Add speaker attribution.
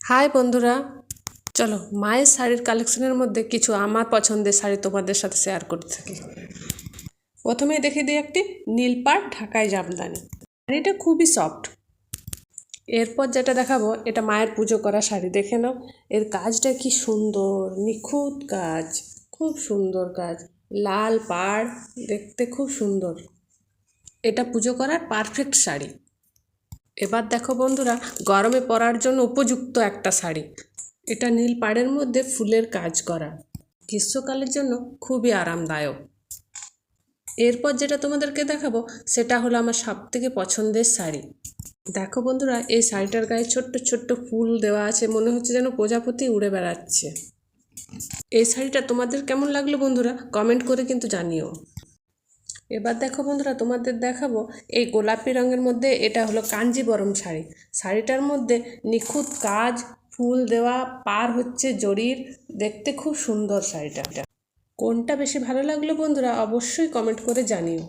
Speaker 1: High বন্ধুরা, চলো মায়ের শাড়ির কালেকশনের মধ্যে কিছু আমার পছন্দের শাড়ি তোমাদের সাথে শেয়ার করতে থাকি। প্রথমেই দেখিয়ে দিই একটি নীল পাড় ঢাকাই জামদানি। শাড়িটা খুবই সফট। এরপর যেটা দেখাবো এটা মায়ের পুজো করা শাড়ি, দেখে নাও এর কাজটা কি সুন্দর, নিখুঁত কাজ, খুব সুন্দর কাজ, লাল পাড়, দেখতে খুব সুন্দর। এটা পুজো করার পারফেক্ট শাড়ি। এবার দেখো বন্ধুরা, গরমে পরার জন্য উপযুক্ত একটা শাড়ি। এটা নীল পাড়ের মধ্যে ফুলের কাজ করা, গ্রীষ্মকালের জন্য খুবই আরামদায়ক। এরপর যেটা তোমাদেরকে দেখাবো সেটা হলো আমার সবথেকে পছন্দের শাড়ি। দেখো বন্ধুরা, এই শাড়িটার গায়ে ছোট্ট ছোট্ট ফুল দেওয়া আছে, মনে হচ্ছে যেন প্রজাপতি উড়ে বেড়াচ্ছে। এই শাড়িটা তোমাদের কেমন লাগলো বন্ধুরা, কমেন্ট করে কিন্তু জানিও। এবার দেখো বন্ধুরা, তোমাদের দেখাবো এই গোলাপি রঙের মধ্যে, এটা হলো কাঞ্জিবরম শাড়ি। শাড়িটার মধ্যে নিখুঁত কাজ, ফুল দেওয়া, পার হচ্ছে জরির, দেখতে খুব সুন্দর শাড়িটা। কোনটা বেশি ভালো লাগলো বন্ধুরা, অবশ্যই কমেন্ট করে জানিও।